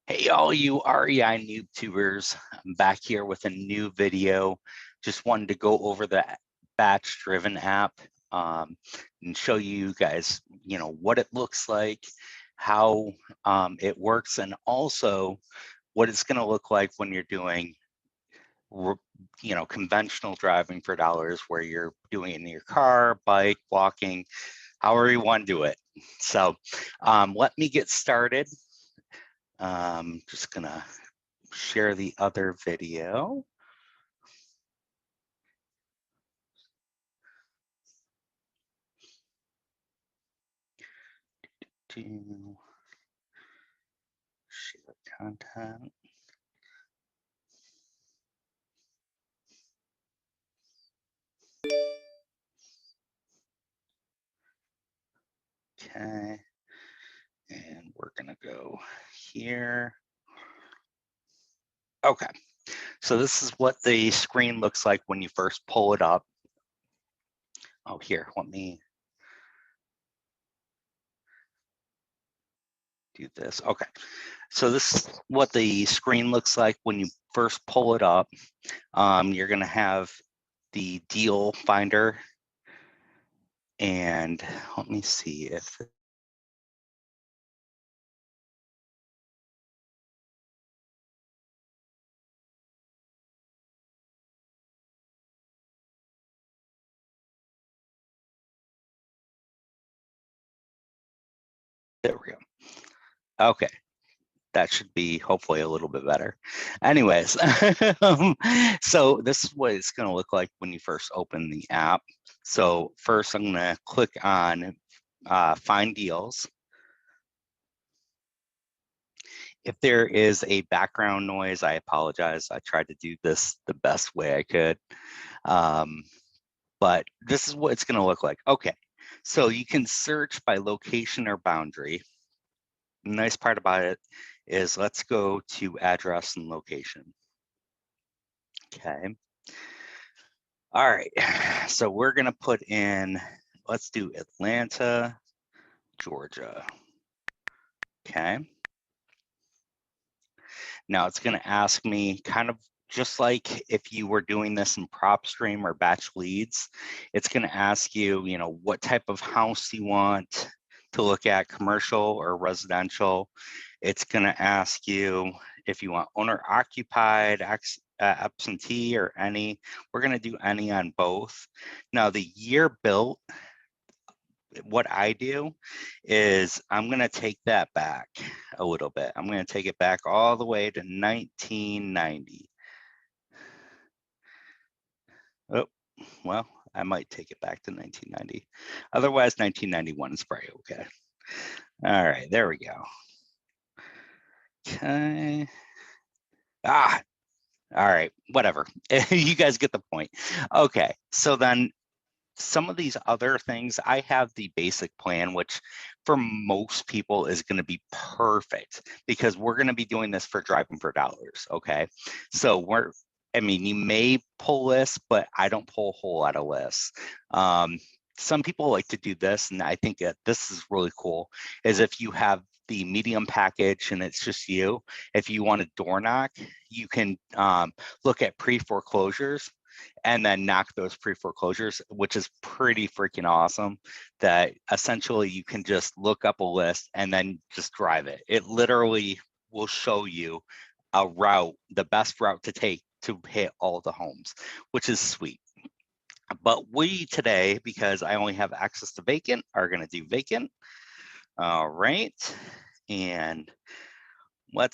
Hey, all you REI noob tubers, I'm back here with a new video. Just wanted to go over the batch driven app and show you guys, what it looks like, how it works, and also what it's going to look like when you're doing, conventional driving for dollars, where you're doing it in your car, bike, walking, however you want to do it. So let me get started. Just gonna share the other video. To share content. Okay, and we're gonna go here. Okay, so this is what the screen looks like when you first pull it up. Oh, here, let me do this. Okay, so this is what the screen looks like when you first pull it up. You're gonna have the deal finder, and let me see if there we go. Okay, that should be hopefully a little bit better. Anyways, so this is what it's going to look like when you first open the app. So first I'm going to click on find deals. If there is a background noise, I apologize. I tried to do this the best way I could. But this is what it's going to look like. Okay, so you can search by location or boundary. The nice part about it is let's go to address and location. Okay. All right. So we're going to put in, let's do Atlanta, Georgia. Okay. Now it's going to ask me kind of just like if you were doing this in PropStream or batch leads, it's going to ask you, what type of house you want to look at, commercial or residential. It's going to ask you if you want owner occupied, absentee, or any. We're going to do any on both. Now the year built, what I do is I'm going to take that back a little bit. I'm going to take it back all the way to 1990. Oh, well, I might take it back to 1990. Otherwise, 1991 is probably okay. All right, there we go. Okay. All right, whatever. You guys get the point. Okay, so then some of these other things, I have the basic plan, which for most people is going to be perfect because we're going to be doing this for driving for dollars. Okay. So you may pull lists, but I don't pull a whole lot of lists. Some people like to do this, and I think that this is really cool, is if you have the medium package and it's just you, if you want a door knock, you can look at pre-foreclosures and then knock those pre-foreclosures, which is pretty freaking awesome, that essentially you can just look up a list and then just drive it. It literally will show you a route, the best route to take to hit all the homes, which is sweet. But we today, because I only have access to vacant, are going to do vacant. All right. And we're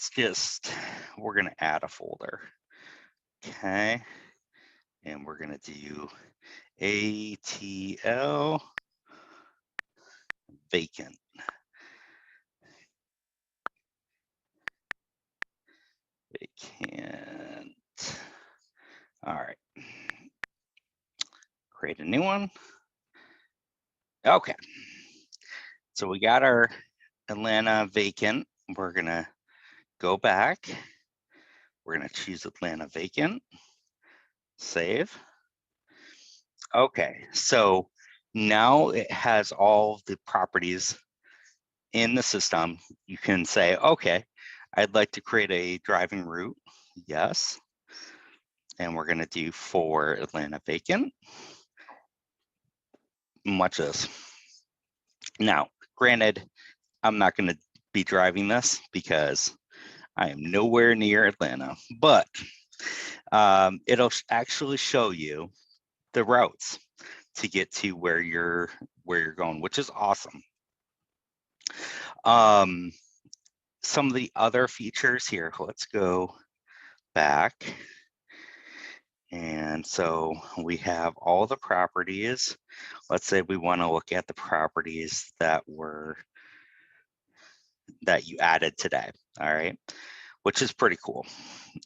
going to add a folder. Okay. And we're going to do ATL vacant. Vacant. All right. Create a new one. Okay. So we got our Atlanta vacant. We're going to go back. We're going to choose Atlanta vacant. Save. Okay. So now it has all the properties in the system. You can say, okay, I'd like to create a driving route. Yes. And we're going to do for Atlanta vacant. Watch this. Now, granted, I'm not going to be driving this because I am nowhere near Atlanta, but it'll actually show you the routes to get to where you're going, which is awesome. Some of the other features here, let's go back. And so we have all the properties. Let's say we want to look at the properties that you added today. All right, which is pretty cool.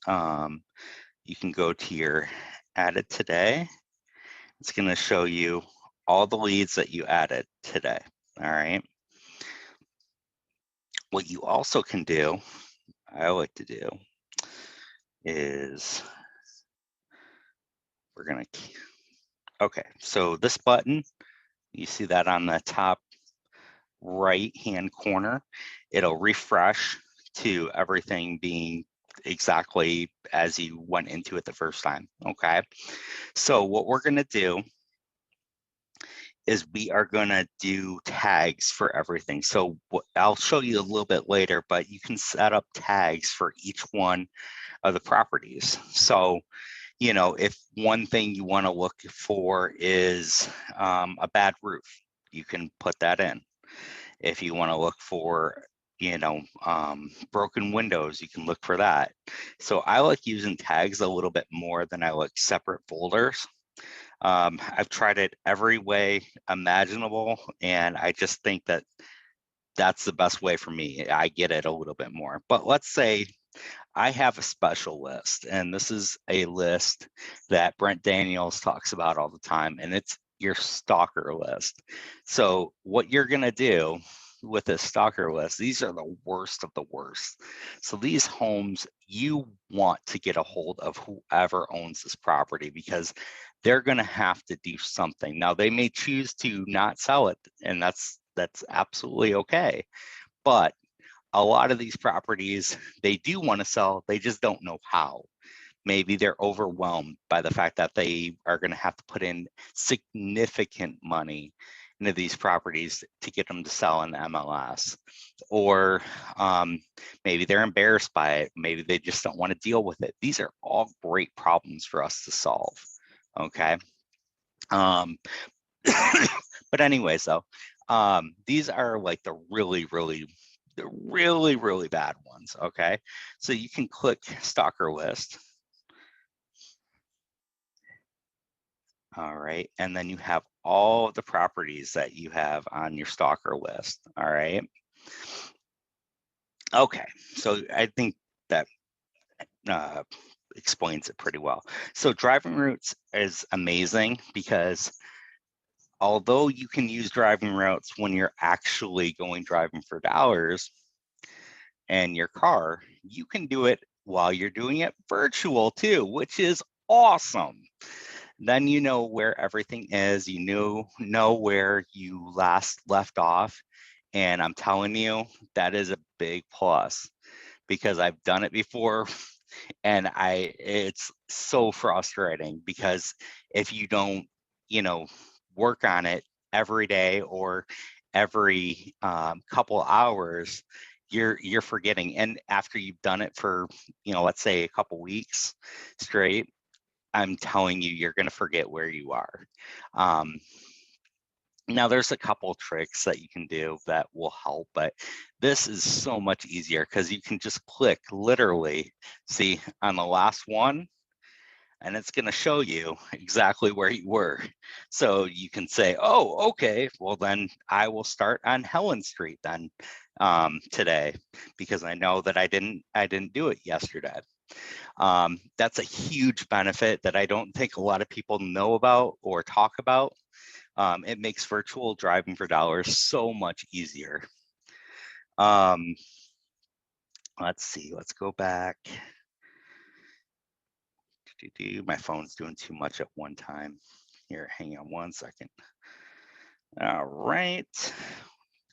You can go to your added today. It's going to show you all the leads that you added today. All right. What you also can do, I like to do, is we're going to, okay, so this button, you see that on the top right hand corner, it'll refresh to everything being exactly as you went into it the first time. Okay, so what we're going to do is we are going to do tags for everything. So I'll show you a little bit later, but you can set up tags for each one of the properties. So, you know, if one thing you want to look for is a bad roof, you can put that in. If you want to look for, you know, broken windows, you can look for that. So I like using tags a little bit more than I like separate folders. I've tried it every way imaginable, and I just think that that's the best way for me. I get it a little bit more. But let's say I have a special list, and this is a list that Brent Daniels talks about all the time, and it's your stalker list. So what you're going to do with this stalker list, these are the worst of the worst. So these homes, you want to get a hold of whoever owns this property, because they're going to have to do something. Now, they may choose to not sell it, and that's absolutely okay. But a lot of these properties, they do want to sell, they just don't know how. Maybe they're overwhelmed by the fact that they are going to have to put in significant money into these properties to get them to sell in the MLS. Or maybe they're embarrassed by it. Maybe they just don't want to deal with it. These are all great problems for us to solve. Okay. But anyways, though, these are like the really bad ones. Okay, so you can click stalker list. All right, and then you have all of the properties that you have on your stalker list. All right. Okay, so I think that explains it pretty well. So driving routes is amazing because although you can use driving routes when you're actually going driving for dollars and your car, you can do it while you're doing it virtual too, which is awesome. Then you know where everything is, you know where you last left off. And I'm telling you, that is a big plus because I've done it before and it's so frustrating because if you don't, you know, work on it every day or every couple hours, you're forgetting. And after you've done it for, you know, let's say a couple weeks straight, I'm telling you, you're going to forget where you are. Now, there's a couple tricks that you can do that will help, but this is so much easier because you can just click literally, see on the last one, and it's going to show you exactly where you were. So you can say, oh, okay, well then I will start on Helen Street then today because I know that I didn't do it yesterday. That's a huge benefit that I don't think a lot of people know about or talk about. It makes virtual driving for dollars so much easier. Let's see, let's go back. My phone's doing too much at one time. Here, hang on one second. All right,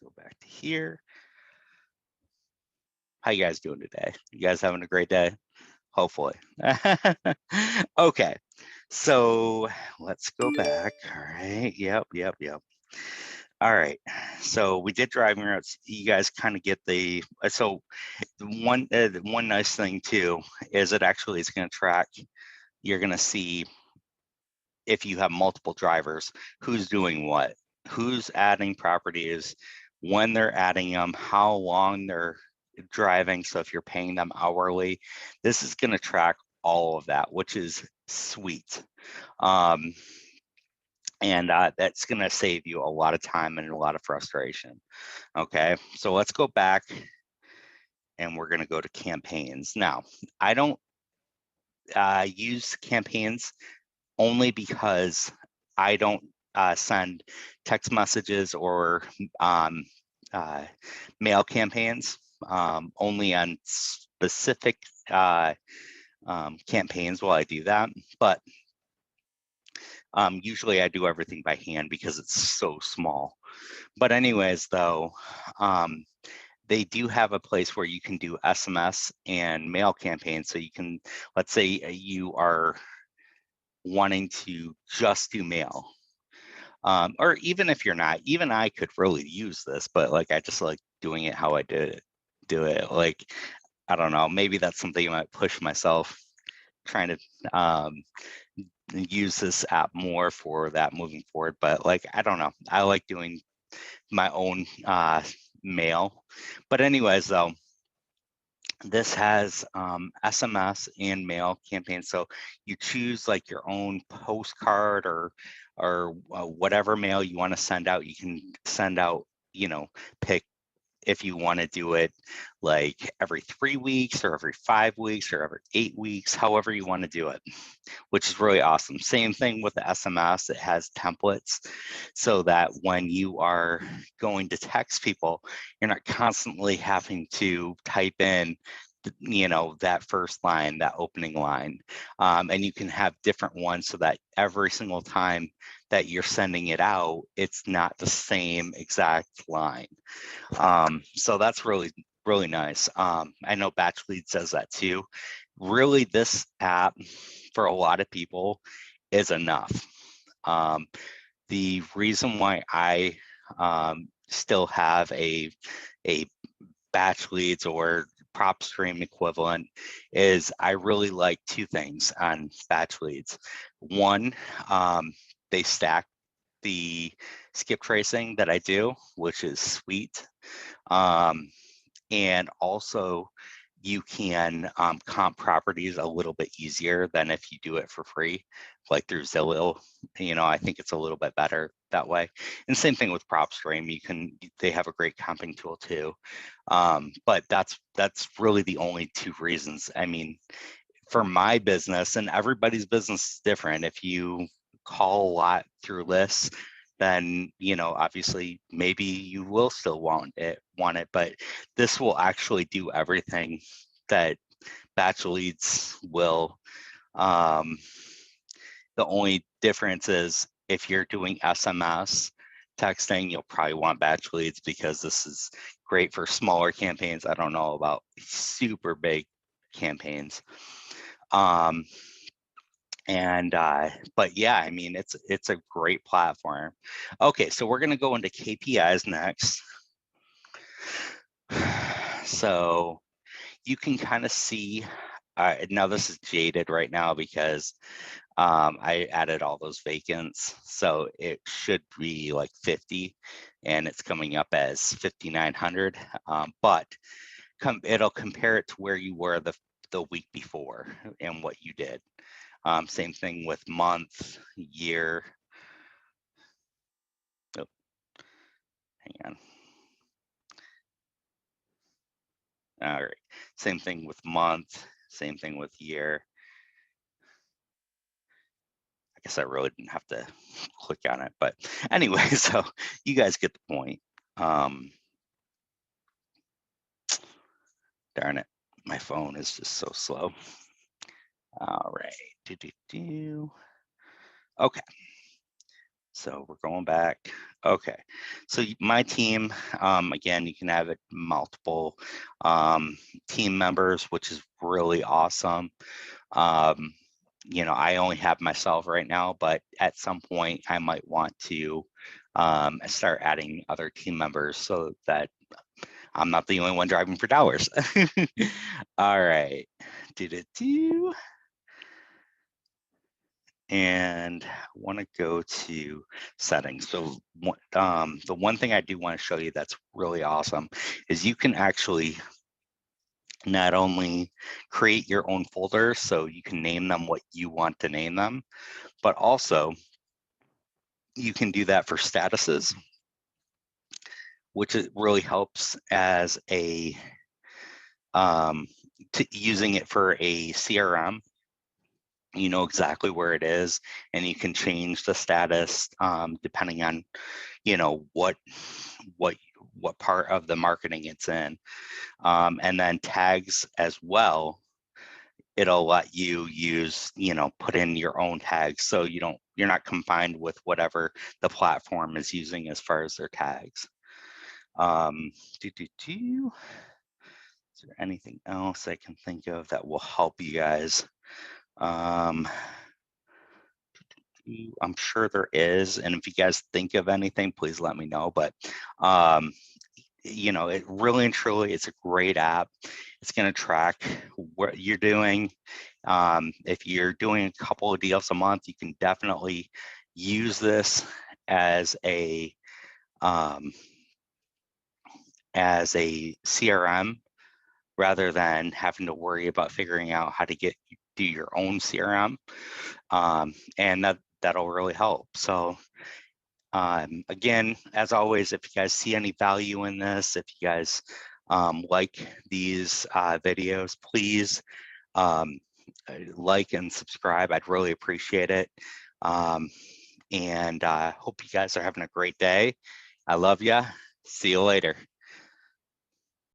go back to here. How you guys doing today? You guys having a great day? Hopefully. Okay, so let's go back. All right. Yep. All right. So we did driving routes. You guys kind of get the so the one nice thing too is it actually is going to track. You're going to see if you have multiple drivers, who's doing what, who's adding properties, when they're adding them, how long they're driving. So if you're paying them hourly, this is going to track all of that, which is sweet. And that's going to save you a lot of time and a lot of frustration. Okay, so let's go back and we're going to go to campaigns. Now, I don't use campaigns only because I don't send text messages or mail campaigns. Only on specific campaigns will I do that. But usually I do everything by hand because it's so small. But anyways, though, they do have a place where you can do SMS and mail campaigns. So you can, let's say you are wanting to just do mail. Or even if you're not, even I could really use this, but like I just like doing it how I do it. Like, I don't know, maybe that's something I might push myself trying to use this app more for that moving forward. But like, I don't know, I like doing my own mail. But anyways, though, this has SMS and mail campaigns. So you choose like your own postcard or whatever mail you want to send out. You can send out, pick if you want to do it like every 3 weeks or every 5 weeks or every 8 weeks, however you want to do it, which is really awesome. Same thing with the SMS, it has templates so that when you are going to text people, you're not constantly having to type in that first line, that opening line, and you can have different ones so that every single time that you're sending it out, it's not the same exact line. So that's really nice. I know Batch Lead says that too. Really, this app for a lot of people is enough. The reason why I still have a Batch Leads or PropStream equivalent is I really like two things on Batch Leads. One, they stack the skip tracing that I do, which is sweet. And also you can comp properties a little bit easier than if you do it for free, like through Zillow. I think it's a little bit better that way. And same thing with PropStream. They have a great comping tool too. But that's really the only two reasons. I mean, for my business, and everybody's business is different. If you call a lot through lists, then obviously maybe you will still want it, but this will actually do everything that Batch Leads will. The only difference is if you're doing SMS texting, you'll probably want Batch Leads because this is great for smaller campaigns. I don't know about super big campaigns. But yeah, I mean, it's a great platform. Okay, so we're going to go into KPIs next. So you can kind of see, now this is jaded right now because I added all those vacants. So it should be like 50 and it's coming up as 5,900. But it'll compare it to where you were the week before and what you did. Same thing with month, year. Oh, hang on. All right. Same thing with month, same thing with year. I guess I really didn't have to click on it, but anyway, so you guys get the point. Darn it, my phone is just so slow. All right. Okay. So we're going back. Okay, so my team, again, you can have it multiple team members, which is really awesome. You know, I only have myself right now, but at some point I might want to start adding other team members so that I'm not the only one driving for dollars. All right. And I want to go to settings. So the one thing I do want to show you that's really awesome is you can actually not only create your own folders, so you can name them what you want to name them, but also you can do that for statuses, which it really helps as a using it for a CRM. You know exactly where it is, and you can change the status depending on, you know, what part of the marketing it's in, and then tags as well. It'll let you use, you know, put in your own tags, so you're not confined with whatever the platform is using as far as their tags. Is there anything else I can think of that will help you guys? I'm sure there is, and if you guys think of anything, please let me know. But you know, it really and truly, it's a great app. It's going to track what you're doing. If you're doing a couple of deals a month, you can definitely use this as a CRM rather than having to worry about figuring out how to do your own CRM, and that'll really help. So again, as always, if you guys see any value in this, if you guys like these videos, please like and subscribe. I'd really appreciate it. And hope you guys are having a great day. I love you. See you later.